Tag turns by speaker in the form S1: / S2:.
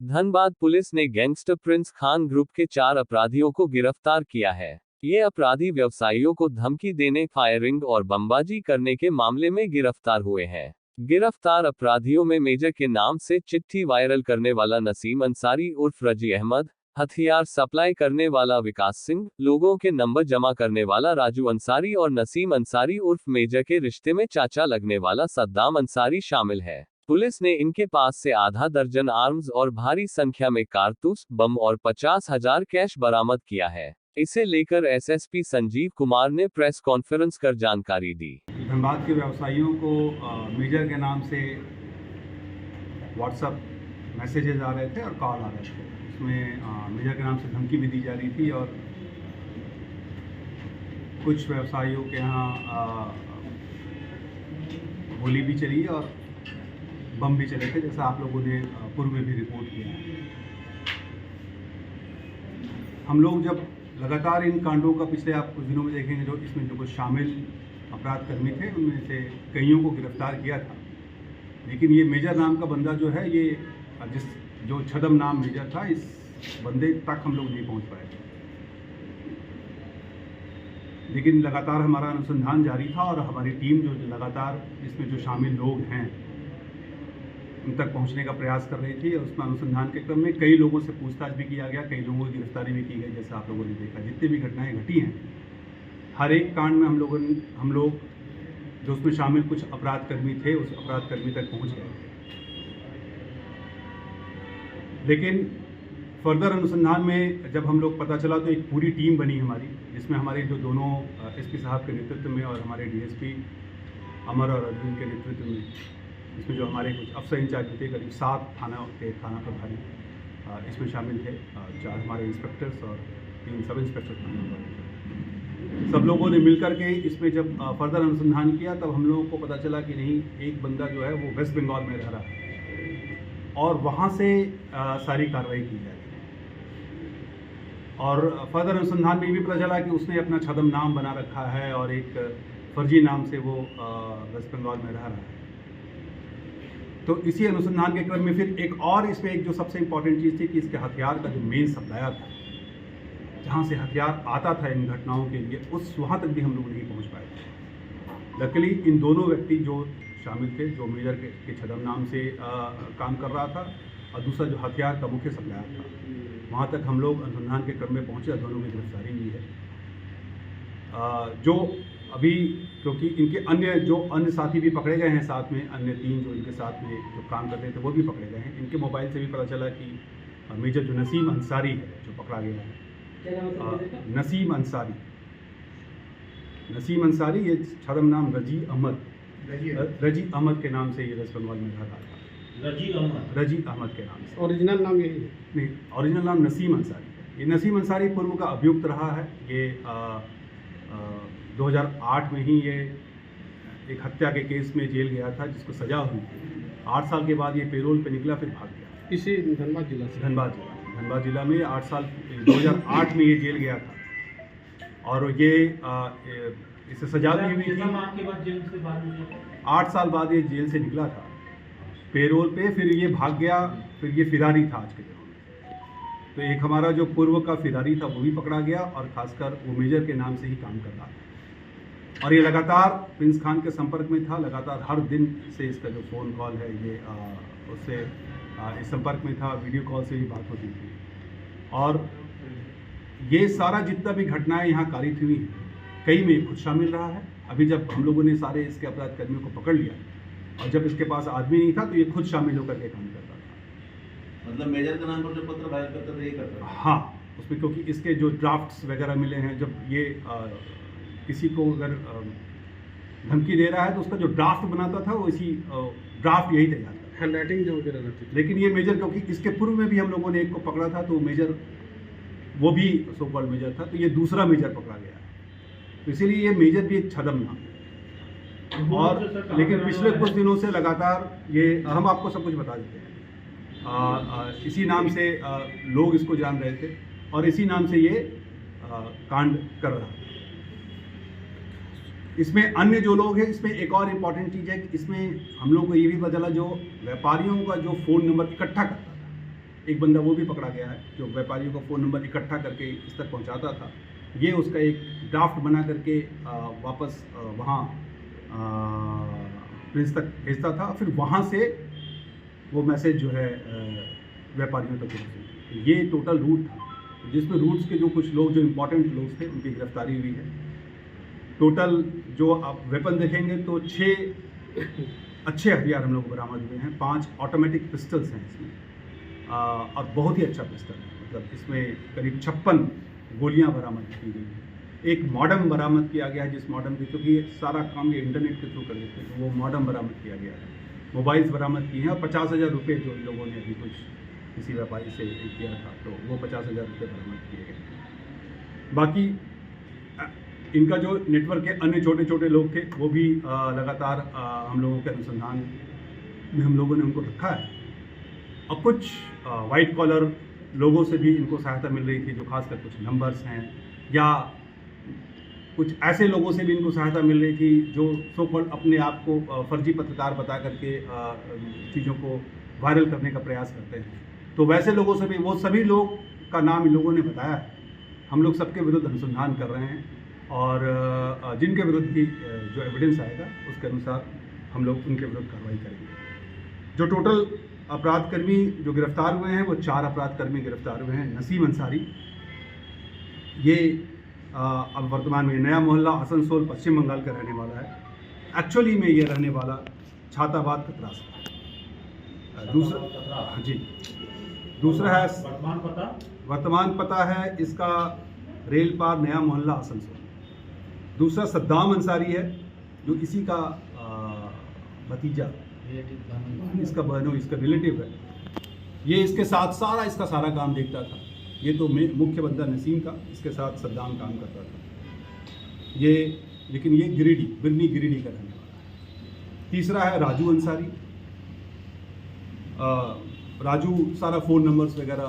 S1: Dhanbad police ने gangster Prince Khan group के 4 अपराधियों को गिरफ्तार किया है। ये अपराधी व्यवसायियों को धमकी देने, फायरिंग और बमबाजी करने के मामले में गिरफ्तार हुए हैं। गिरफ्तार अपराधियों में मेजर के नाम से चिट्ठी वायरल करने वाला नसीम अंसारी उर्फ रजी अहमद, हथियार सप्लाई करने वाला विकास सिंह, लोगों के नंबर जमा करने वाला राजू अंसारी और नसीम अंसारी उर्फ मेजर के रिश्ते में चाचा लगने वाला सद्दाम अंसारी शामिल है। पुलिस ने इनके पास से आधा दर्जन आर्म्स और भारी संख्या में कारतूस, बम और 50,000 कैश बरामद किया है। इसे लेकर एसएसपी संजीव कुमार ने प्रेस कॉन्फ्रेंस कर जानकारी दी।
S2: धनबाद के व्यवसायियों को मेजर के नाम से व्हाट्सएप मैसेजेस आ रहे थे और कॉल आ रहे थे। उसमें मेजर के नाम से धमकी भी दी जा रही थी और कुछ व्यवसायियों के यहाँ गोली भी चली और बम भी चले थे, जैसा आप लोगों ने पूर्व में भी रिपोर्ट किया है। हम लोग जब लगातार इन कांडों का पिछले आप कुछ दिनों में देखेंगे, जो इसमें जो कुछ शामिल अपराध कर्मी थे उनमें से कईयों को गिरफ्तार किया था, लेकिन ये मेजर नाम का बंदा जो है, ये जो छदम नाम मेजर था, इस बंदे तक हम लोग नहीं पहुंच पाए थे। लेकिन लगातार हमारा अनुसंधान जारी था और हमारी टीम जो लगातार इसमें जो शामिल लोग हैं उन तक पहुंचने का प्रयास कर रही थी। और उसमें अनुसंधान के क्रम में कई लोगों से पूछताछ भी किया गया, कई लोगों की गिरफ्तारी भी की गई। जैसा आप लोगों ने देखा, जितनी भी घटनाएं घटी हैं, हर एक कांड में हम लोग जो उसमें शामिल कुछ अपराध कर्मी थे, उस अपराध कर्मी तक पहुंच गए। लेकिन फर्दर अनुसंधान में जब हम लोग पता चला तो एक पूरी टीम बनी हमारी, जिसमें हमारे जो दोनों एसपी साहब के नेतृत्व में और हमारे डीएसपी अमर और अर्जुन के नेतृत्व में, इसमें जो हमारे कुछ अफसर इंचार्ज थे, करीब 7 थाना प्रभारी इसमें शामिल थे, 4 हमारे इंस्पेक्टर्स और 3 सब इंस्पेक्टर्स। सब लोगों ने मिलकर के इसमें जब फर्दर अनुसंधान किया, तब हम लोगों को पता चला कि नहीं, एक बंदा जो है वो वेस्ट बंगाल में रह रहा है और वहाँ से सारी कार्रवाई की जा रही है। और फर्दर अनुसंधान में भी पता चला कि उसने अपना छदम नाम बना रखा है और एक फर्जी नाम से वो वेस्ट बंगाल में रह रहा है। तो इसी अनुसंधान के क्रम में फिर एक और इसमें एक जो सबसे इम्पॉर्टेंट चीज़ थी कि इसके हथियार का जो मेन सप्लायर था, जहाँ से हथियार आता था इन घटनाओं के लिए, वहाँ तक भी हम लोग नहीं पहुँच पाए थे। लकीली इन दोनों व्यक्ति जो शामिल थे, जो मेजर के छदम नाम से काम कर रहा था और दूसरा जो हथियार का मुख्य सप्लायर था, वहाँ तक हम लोग अनुसंधान के क्रम में पहुँचे और दोनों की गिरफ्तारी हुई है। जो अभी, क्योंकि इनके अन्य साथी भी पकड़े गए हैं साथ में, अन्य 3 जो इनके साथ में जो काम करते थे वो भी पकड़े गए हैं। इनके मोबाइल से भी पता चला कि मेजर जो नसीम अंसारी है जो पकड़ा गया है, नसीम अंसारी, ये छदम नाम रजी अहमद के नाम से ये वेस्ट बंगाल में रहा था। रजी अहमद के नाम से।
S3: ओरिजिनल नाम यही है?
S2: नहीं, ओरिजिनल नाम नसीम अंसारी है। ये नसीम अंसारी पूर्व का अभियुक्त रहा है। ये 2008 में ही ये एक हत्या के केस में जेल गया था, जिसको सजा हुई। 8 साल के बाद ये पेरोल पे निकला, फिर भाग गया।
S3: इसी धनबाद जिला से?
S2: धनबाद जिला में 8 साल 2008 में ये जेल गया था और ये इसे सजा भी हुई थी। 8 साल बाद ये जेल से निकला था पेरोल पे, फिर ये भाग गया, फिर ये फिरारी था आज के दिनों में। तो एक हमारा जो पूर्व का फिरारी था वो भी पकड़ा गया और खासकर वो मेजर के नाम से ही काम कर रहा था। और ये लगातार प्रिंस खान के संपर्क में था, लगातार हर दिन से इसका जो फ़ोन कॉल है ये उससे इस संपर्क में था, वीडियो कॉल से भी बात होती थी। और ये सारा जितना भी घटनाएं यहाँ कारित हुई हैं, कई में खुद शामिल रहा है। अभी जब हम लोगों ने सारे इसके अपराध कर्मियों को पकड़ लिया और जब इसके पास आदमी नहीं था, तो ये खुद शामिल होकर के काम करता था।
S4: मतलब मेजर के नाम पर जो पत्र फाइल करता था, ये करता था?
S2: हाँ, उसमें क्योंकि इसके जो ड्राफ्ट्स वगैरह मिले हैं, जब ये किसी को अगर धमकी दे रहा है तो उसका जो ड्राफ्ट बनाता था वो इसी ड्राफ्ट यही तैयार था,
S3: हैंडराइटिंग जो वगैरह रहती थी।
S2: लेकिन ये मेजर, क्योंकि इसके पूर्व में भी हम लोगों ने एक को पकड़ा था, तो मेजर वो भी सो कॉल्ड मेजर था, तो ये दूसरा मेजर पकड़ा गया है। तो इसीलिए ये मेजर भी एक छदम नाम है। और लेकिन पिछले कुछ दिनों से लगातार ये, हम आपको सब कुछ बता देते हैं, इसी नाम से लोग इसको जान रहे थे और इसी नाम से ये कांड कर रहा है। इसमें अन्य जो लोग हैं, इसमें एक और इम्पॉर्टेंट चीज़ है कि इसमें हम लोग को ये भी पता चला, जो व्यापारियों का जो फ़ोन नंबर इकट्ठा करता था, एक बंदा वो भी पकड़ा गया है जो व्यापारियों का फ़ोन नंबर इकट्ठा करके इस तक पहुंचाता था। ये उसका एक ड्राफ्ट बना करके वापस वहाँ प्रिंस तक भेजता था, फिर वहाँ से वो मैसेज जो है व्यापारियों तक पहुँचे। ये टोटल रूट था, जिसमें रूट्स के जो कुछ लोग जो इम्पोर्टेंट लोग थे उनकी गिरफ्तारी हुई है। टोटल जो आप वेपन देखेंगे तो 6 अच्छे हथियार हम लोग बरामद हुए हैं, 5 ऑटोमेटिक पिस्टल्स हैं इसमें, और बहुत ही अच्छा पिस्टल है, मतलब इसमें करीब 56 गोलियां बरामद की गई हैं। एक मॉडम बरामद किया गया है, जिस मॉडम की, क्योंकि सारा काम ये इंटरनेट के थ्रू कर देते हैं, तो वो मॉडम बरामद किया गया है। मोबाइल्स बरामद किए हैं और 50,000 रुपये जो इन लोगों ने अभी कुछ किसी व्यापारी से किया था, तो वो 50,000 रुपये बरामद किए गए। बाकी इनका जो नेटवर्क के अन्य छोटे छोटे लोग थे वो भी लगातार हम लोगों के अनुसंधान में हम लोगों ने उनको रखा है, और कुछ वाइट कॉलर लोगों से भी इनको सहायता मिल रही थी, जो खासकर कुछ नंबर्स हैं, या कुछ ऐसे लोगों से भी इनको सहायता मिल रही थी जो सो कॉल्ड अपने आप को फर्जी पत्रकार बता करके चीज़ों को वायरल करने का प्रयास करते हैं। तो वैसे लोगों से भी, वो सभी लोग का नाम इन लोगों ने बताया है। हम लोग सबके विरुद्ध अनुसंधान कर रहे हैं, और जिनके विरुद्ध भी जो एविडेंस आएगा उसके अनुसार हम लोग उनके विरुद्ध कार्रवाई करेंगे। जो टोटल अपराधकर्मी जो गिरफ्तार हुए हैं वो 4 अपराधकर्मी गिरफ्तार हुए हैं। नसीम अंसारी, ये अब वर्तमान में नया मोहल्ला आसनसोल पश्चिम बंगाल का रहने वाला है। एक्चुअली में ये रहने वाला छाताबाद कतरास का है। दूसरा जी, दूसरा है वर्तमान पता है इसका रेल पार नया मोहल्ला आसनसोल। दूसरा सद्दाम अंसारी है, जो इसी का भतीजा, इसका बहनों, इसका रिलेटिव है। ये इसके साथ इसका सारा काम देखता था। ये तो मुख्य बंदा नसीम का, इसके साथ सद्दाम काम करता था ये, लेकिन ये बिरनी गिरिडीह का रहने वाला है। तीसरा है राजू अंसारी। राजू सारा फ़ोन नंबर्स वगैरह